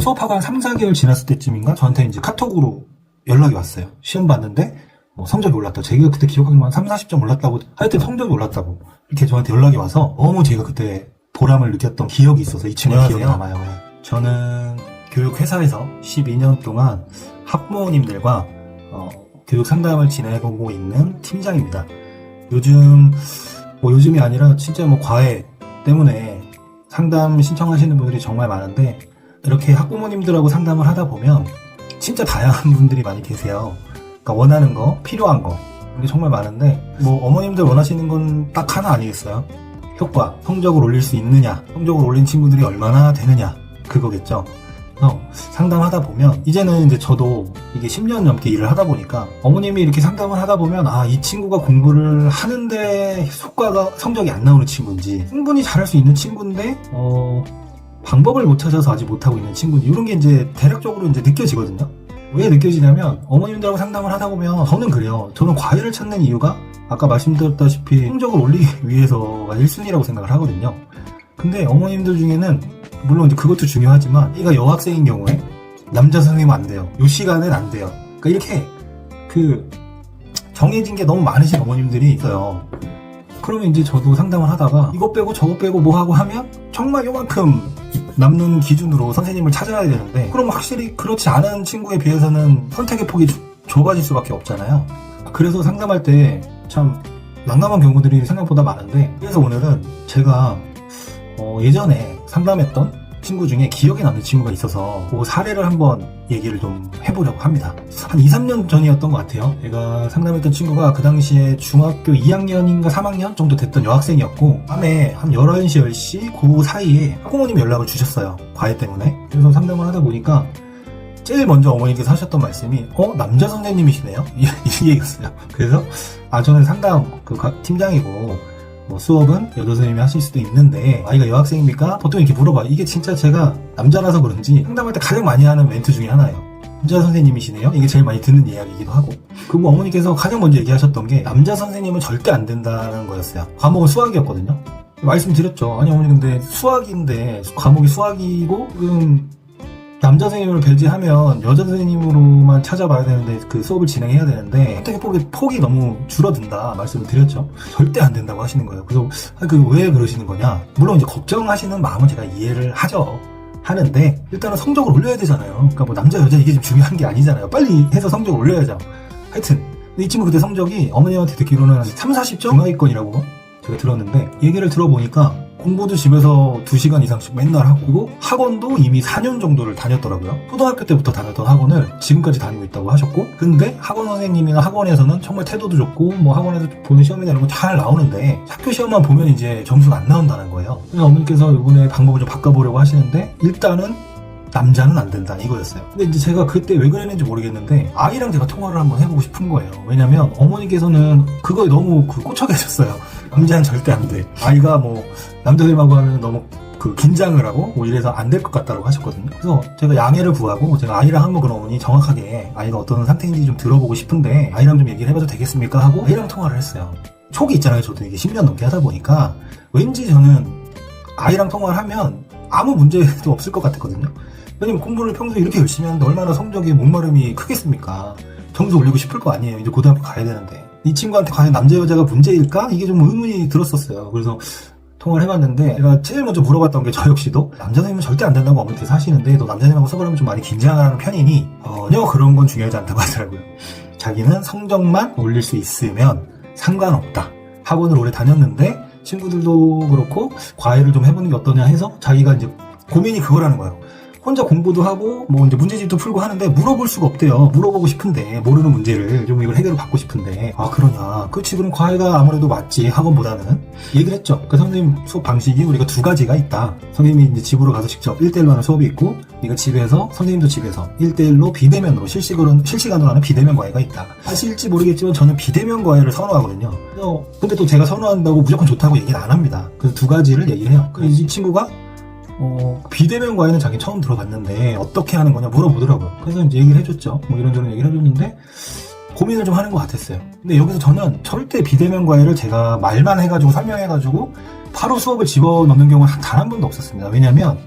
수업하고 한 3, 4개월 지났을 때쯤인가 저한테 이제 카톡으로 연락이 왔어요. 시험 봤는데 성적이 올랐다. 제가 그때 기억하기로 한 3, 40점 올랐다고, 하여튼 성적이 올랐다고 이렇게 저한테 연락이 와서 너무 제가 그때 보람을 느꼈던 기억이 있어서 이 친구가 기억이 남아요. 저는 교육회사에서 12년 동안 학부모님들과 교육 상담을 진행하고 있는 팀장입니다. 요즘이 아니라 진짜 과외 때문에 상담 신청하시는 분들이 정말 많은데, 이렇게 학부모님들하고 상담을 하다 보면 진짜 다양한 분들이 많이 계세요. 그러니까 원하는 거, 필요한 거, 이게 정말 많은데, 어머님들 원하시는 건 딱 하나 아니겠어요? 효과, 성적을 올릴 수 있느냐, 성적을 올린 친구들이 얼마나 되느냐, 그거겠죠. 상담하다 보면, 이제는 이제 저도 이게 10년 넘게 일을 하다 보니까 어머님이 이렇게 상담을 하다 보면, 이 친구가 공부를 하는데 효과가, 성적이 안 나오는 친구인지, 충분히 잘할 수 있는 친구인데 방법을 못 찾아서 아직 못하고 있는 친구인지, 이런 게 이제 대략적으로 이제 느껴지거든요. 왜 느껴지냐면, 어머님들하고 상담을 하다 보면 저는 그래요. 저는 과외를 찾는 이유가 아까 말씀드렸다시피 성적을 올리기 위해서가 1순위라고 생각을 하거든요. 근데 어머님들 중에는 물론 이제 그것도 중요하지만, 얘가 여학생인 경우에 남자 선생님은 안 돼요. 요 시간은 안 돼요. 그러니까 이렇게 정해진 게 너무 많으신 어머님들이 있어요. 그러면 이제 저도 상담을 하다가 이것 빼고 저것 빼고 뭐 하고 하면 정말 요만큼 남는 기준으로 선생님을 찾아야 되는데, 그럼 확실히 그렇지 않은 친구에 비해서는 선택의 폭이 좁아질 수밖에 없잖아요. 그래서 상담할 때 참 난감한 경우들이 생각보다 많은데, 그래서 오늘은 제가 예전에 상담했던 친구 중에 기억에 남는 친구가 있어서 그 사례를 한번 얘기를 좀 해보려고 합니다. 한 2, 3년 전이었던 것 같아요. 제가 상담했던 친구가 그 당시에 중학교 2학년인가 3학년 정도 됐던 여학생이었고, 밤에 한 11시, 10시 그 사이에 학부모님이 연락을 주셨어요. 과외 때문에. 그래서 상담을 하다 보니까 제일 먼저 어머니께서 하셨던 말씀이 남자 선생님이시네요? 이 얘기였어요. 그래서 저는 상담 팀장이고 수업은 여자 선생님이 하실 수도 있는데 아이가 여학생입니까? 보통 이렇게 물어봐요. 이게 진짜 제가 남자라서 그런지 상담할 때 가장 많이 하는 멘트 중에 하나예요. 남자 선생님이시네요? 이게 제일 많이 듣는 이야기이기도 하고, 그리고 어머니께서 가장 먼저 얘기하셨던 게 남자 선생님은 절대 안 된다는 거였어요. 과목은 수학이었거든요. 말씀드렸죠. 아니 어머니, 근데 수학인데 과목이 수학이고 지금 남자 선생님을 배제하면 여자 선생님으로만 찾아봐야 되는데, 그 수업을 진행해야 되는데 선택의 폭이 너무 줄어든다 말씀을 드렸죠. 절대 안 된다고 하시는 거예요. 그래서 왜 그러시는 거냐, 물론 이제 걱정하시는 마음은 제가 이해를 하는데, 일단은 성적을 올려야 되잖아요. 그러니까 남자 여자 이게 좀 중요한 게 아니잖아요. 빨리 해서 성적을 올려야죠. 하여튼 이 친구 그때 성적이 어머님한테 듣기로는 3, 40점 중하위권이라고 제가 들었는데, 얘기를 들어보니까 공부도 집에서 2시간 이상씩 맨날 하고, 그리고 학원도 이미 4년 정도를 다녔더라고요. 초등학교 때부터 다녔던 학원을 지금까지 다니고 있다고 하셨고, 근데 학원 선생님이나 학원에서는 정말 태도도 좋고 학원에서 보는 시험이나 이런 거 잘 나오는데 학교 시험만 보면 이제 점수가 안 나온다는 거예요. 그래서 어머니께서 이번에 방법을 좀 바꿔보려고 하시는데, 일단은 남자는 안 된다 이거였어요. 근데 이제 제가 그때 왜 그랬는지 모르겠는데 아이랑 제가 통화를 한번 해보고 싶은 거예요. 왜냐면 어머니께서는 그거에 너무 꽂혀 계셨어요. 남자는 절대 안 돼. 아이가 남자들하고 하면 너무 긴장을 하고 이래서 안 될 것 같다고 하셨거든요. 그래서 제가 양해를 구하고, 제가 아이랑 한번 그럼 어머니 정확하게 아이가 어떤 상태인지 좀 들어보고 싶은데 아이랑 좀 얘기를 해봐도 되겠습니까? 하고 아이랑 통화를 했어요. 촉이 있잖아요. 저도 이게 10년 넘게 하다 보니까 왠지 저는 아이랑 통화를 하면 아무 문제도 없을 것 같았거든요. 왜냐면 공부를 평소에 이렇게 열심히 하는데 얼마나 성적에 목마름이 크겠습니까? 점수 올리고 싶을 거 아니에요. 이제 고등학교 가야 되는데. 이 친구한테 과연 남자 여자가 문제일까? 이게 좀 의문이 들었었어요. 그래서 통화를 해봤는데, 제가 제일 먼저 물어봤던 게, 저 역시도 남자 선생님은 절대 안 된다고 어머니께서 하시는데 너 남자님하고 수업을 하면 좀 많이 긴장하는 편이니 전혀 그런 건 중요하지 않다고 하더라고요. 자기는 성적만 올릴 수 있으면 상관없다. 학원을 오래 다녔는데 친구들도 그렇고 과외를 좀 해보는 게 어떠냐 해서 자기가 이제 고민이 그거라는 거예요. 혼자 공부도 하고 이제 문제집도 풀고 하는데 물어볼 수가 없대요. 물어보고 싶은데, 모르는 문제를 좀 이걸 해결을 받고 싶은데, 그러냐, 그렇지, 그럼 과외가 아무래도 맞지, 학원보다는. 얘기를 했죠. 그 선생님 수업 방식이 우리가 2가지가 있다. 선생님이 이제 집으로 가서 직접 1대1로 하는 수업이 있고, 네가 집에서, 선생님도 집에서 1대1로 비대면으로 실시간으로 하는 비대면 과외가 있다. 사실일지 모르겠지만 저는 비대면 과외를 선호하거든요. 근데 또 제가 선호한다고 무조건 좋다고 얘기는 안 합니다. 그래서 2가지를 얘기를 해요. 그래서 이 친구가 비대면 과외는 자기 처음 들어봤는데 어떻게 하는 거냐 물어보더라고요. 그래서 이제 얘기를 해줬죠. 이런저런 얘기를 해줬는데 고민을 좀 하는 것 같았어요. 근데 여기서 저는 절대 비대면 과외를 제가 말만 해가지고 설명해가지고 바로 수업을 집어넣는 경우는 단 한 번도 없었습니다. 왜냐면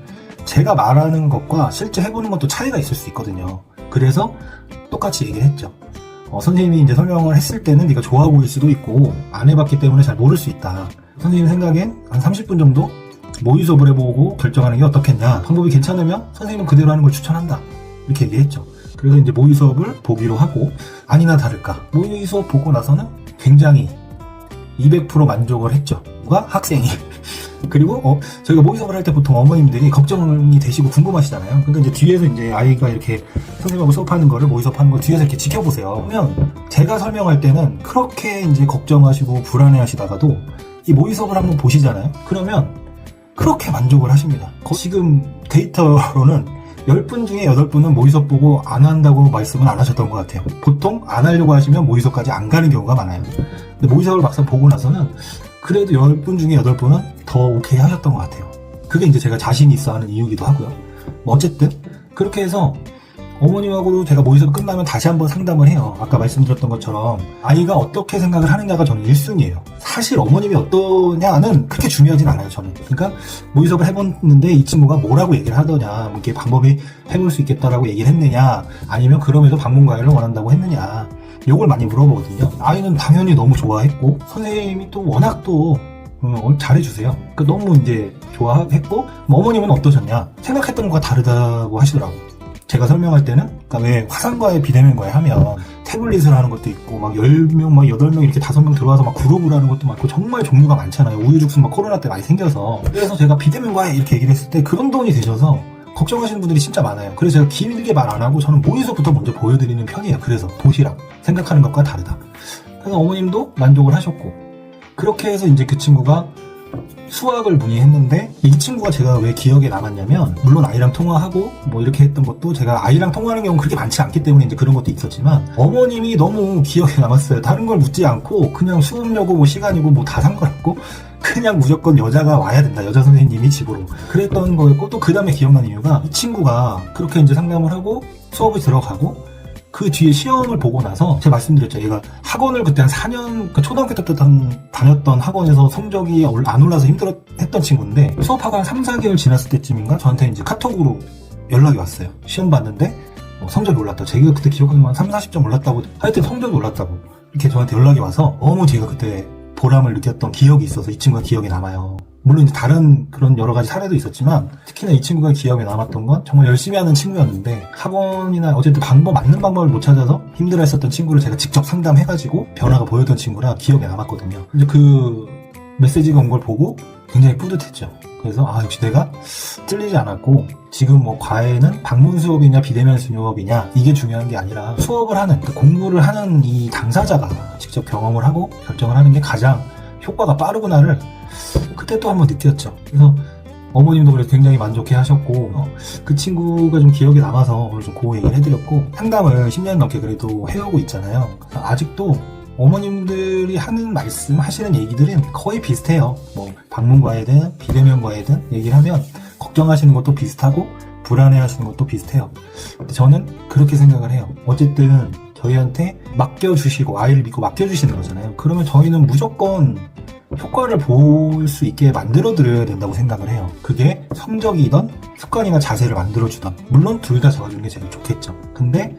제가 말하는 것과 실제 해보는 것도 차이가 있을 수 있거든요. 그래서 똑같이 얘기를 했죠. 선생님이 이제 설명을 했을 때는 네가 좋아 보일 수도 있고 안 해봤기 때문에 잘 모를 수 있다. 선생님 생각엔 한 30분 정도 모의 수업을 해보고 결정하는 게 어떻겠냐. 방법이 괜찮으면 선생님은 그대로 하는 걸 추천한다. 이렇게 얘기했죠. 그래서 이제 모의 수업을 보기로 하고 아니나 다를까 모의 수업 보고 나서는 굉장히 200% 만족을 했죠. 누가? 학생이. 그리고 저희가 모의 수업을 할 때 보통 어머님들이 걱정이 되시고 궁금하시잖아요. 그러니까 이제 뒤에서 이제 아이가 이렇게 선생님하고 수업하는 거를 모의 수업하는 걸 뒤에서 이렇게 지켜보세요. 그러면 제가 설명할 때는 그렇게 이제 걱정하시고 불안해하시다가도 이 모의 수업을 한번 보시잖아요. 그러면 그렇게 만족을 하십니다. 지금 데이터로는 10분 중에 8분은 모의 수업 보고 안 한다고 말씀은 안 하셨던 것 같아요. 보통 안 하려고 하시면 모의 수업까지 안 가는 경우가 많아요. 근데 모의 수업을 막상 보고 나서는 그래도 10분 중에 8분은 더 오케이 하셨던 것 같아요. 그게 이제 제가 자신 있어 하는 이유기도 하고요. 어쨌든 그렇게 해서 어머님하고도 제가 모의 수업 끝나면 다시 한번 상담을 해요. 아까 말씀드렸던 것처럼 아이가 어떻게 생각을 하느냐가 저는 1순위예요. 사실 어머님이 어떠냐는 그렇게 중요하진 않아요, 저는. 그러니까 모의 수업을 해봤는데 이 친구가 뭐라고 얘기를 하더냐, 이렇게 방법이 해볼 수 있겠다라고 얘기를 했느냐, 아니면 그럼에도 방문 과외를 원한다고 했느냐, 요걸 많이 물어보거든요. 아이는 당연히 너무 좋아했고 선생님이 또 워낙 또 잘해주세요. 그러니까 너무 이제 좋아했고 어머님은 어떠셨냐, 생각했던 것과 다르다고 하시더라고요. 제가 설명할 때는, 그러니까 왜 화상과외, 비대면과외 하면 태블릿을 하는 것도 있고, 막 10명, 막 8명, 이렇게 5명 들어와서 막 그룹을 하는 것도 많고, 정말 종류가 많잖아요. 우유죽순 막 코로나 때 많이 생겨서. 그래서 제가 비대면과외 이렇게 얘기를 했을 때 그런 돈이 되셔서 걱정하시는 분들이 진짜 많아요. 그래서 제가 길게 말 안 하고 저는 모의 수업부터 먼저 보여드리는 편이에요. 그래서 보시라고. 생각하는 것과 다르다. 그래서 어머님도 만족을 하셨고, 그렇게 해서 이제 그 친구가 수학을 문의했는데, 이 친구가 제가 왜 기억에 남았냐면, 물론 아이랑 통화하고 뭐 이렇게 했던 것도 제가 아이랑 통화하는 경우는 그렇게 많지 않기 때문에 이제 그런 것도 있었지만, 어머님이 너무 기억에 남았어요. 다른 걸 묻지 않고 그냥 수업료고 뭐 시간이고 뭐 다 상관없고 그냥 무조건 여자가 와야 된다, 여자 선생님이 집으로, 그랬던 거였고, 또 그 다음에 기억난 이유가 이 친구가 그렇게 이제 상담을 하고 수업을 들어가고 그 뒤에 시험을 보고 나서 제가 말씀드렸죠. 얘가 학원을 그때 한 4년, 그러니까 초등학교 때부터 다녔던 학원에서 성적이 안 올라서 힘들었던 친구인데, 수업하고 한 3, 4개월 지났을 때쯤인가 저한테 이제 카톡으로 연락이 왔어요. 시험 봤는데 성적이 올랐다. 제가 그때 기억하기만 한 3, 40점 올랐다고, 하여튼 성적이 올랐다고 이렇게 저한테 연락이 와서 너무 제가 그때 보람을 느꼈던 기억이 있어서 이 친구가 기억에 남아요. 물론 이제 다른 그런 여러 가지 사례도 있었지만, 특히나 이 친구가 기억에 남았던 건 정말 열심히 하는 친구였는데, 학원이나 어쨌든 맞는 방법을 못 찾아서 힘들어 했었던 친구를 제가 직접 상담해가지고 변화가 보였던 친구라 기억에 남았거든요. 이제 그 메시지가 온 걸 보고 굉장히 뿌듯했죠. 그래서 역시 내가 틀리지 않았고, 지금 뭐 과외는 방문 수업이냐 비대면 수업이냐 이게 중요한 게 아니라 수업을 하는, 그 공부를 하는 이 당사자가 직접 경험을 하고 결정을 하는 게 가장 효과가 빠르구나를 그때 또 한번 느꼈죠. 그래서 어머님도 그래서 굉장히 만족해 하셨고, 그 친구가 좀 기억에 남아서 오늘 좀 그 얘기를 해드렸고, 상담을 10년 넘게 그래도 해오고 있잖아요. 그래서 아직도 어머님들이 하시는 얘기들은 거의 비슷해요. 뭐 방문과외든 비대면과외든 얘기를 하면 걱정하시는 것도 비슷하고 불안해하시는 것도 비슷해요. 근데 저는 그렇게 생각을 해요. 어쨌든 저희한테 맡겨주시고 아이를 믿고 맡겨주시는 거잖아요. 그러면 저희는 무조건 효과를 볼 수 있게 만들어 드려야 된다고 생각을 해요. 그게 성적이든 습관이나 자세를 만들어 주던, 물론 둘 다 잡아주는 게 제일 좋겠죠. 근데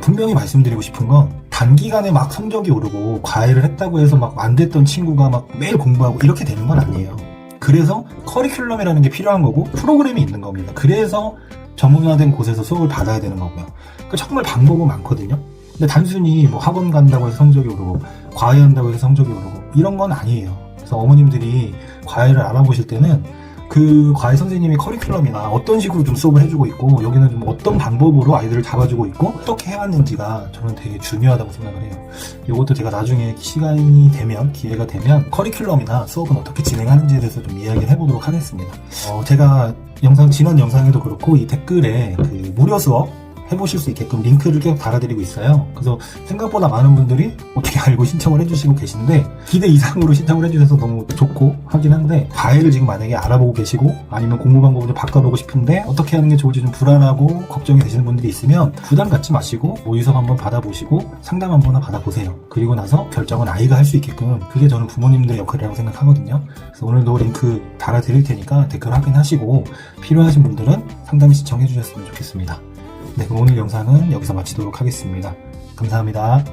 분명히 말씀드리고 싶은 건, 단기간에 막 성적이 오르고 과외를 했다고 해서 막 안 됐던 친구가 막 매일 공부하고 이렇게 되는 건 아니에요. 그래서 커리큘럼이라는 게 필요한 거고 프로그램이 있는 겁니다. 그래서 전문화된 곳에서 수업을 받아야 되는 거고요. 그러니까 정말 방법은 많거든요. 근데 단순히 뭐 학원 간다고 해서 성적이 오르고 과외한다고 해서 성적이 오르고 이런 건 아니에요. 그래서 어머님들이 과외를 알아보실 때는 그 과외 선생님의 커리큘럼이나 어떤 식으로 좀 수업을 해주고 있고, 여기는 좀 어떤 방법으로 아이들을 잡아주고 있고 어떻게 해왔는지가 저는 되게 중요하다고 생각을 해요. 이것도 제가 나중에 시간이 되면, 기회가 되면 커리큘럼이나 수업은 어떻게 진행하는지에 대해서 좀 이야기를 해보도록 하겠습니다. 제가 지난 영상에도 그렇고 이 댓글에 그 무료 수업 해보실 수 있게끔 링크를 계속 달아드리고 있어요. 그래서 생각보다 많은 분들이 어떻게 알고 신청을 해주시고 계신데 기대 이상으로 신청을 해주셔서 너무 좋고 하긴 한데, 과외를 지금 만약에 알아보고 계시고 아니면 공부 방법을 좀 바꿔보고 싶은데 어떻게 하는 게 좋을지 좀 불안하고 걱정이 되시는 분들이 있으면 부담 갖지 마시고 모의 수업 한번 받아보시고 상담 한번 받아보세요. 그리고 나서 결정은 아이가 할 수 있게끔, 그게 저는 부모님들의 역할이라고 생각하거든요. 그래서 오늘도 링크 달아드릴 테니까 댓글 확인하시고 필요하신 분들은 상담 신청해 주셨으면 좋겠습니다. 네, 그럼 오늘 영상은 여기서 마치도록 하겠습니다. 감사합니다.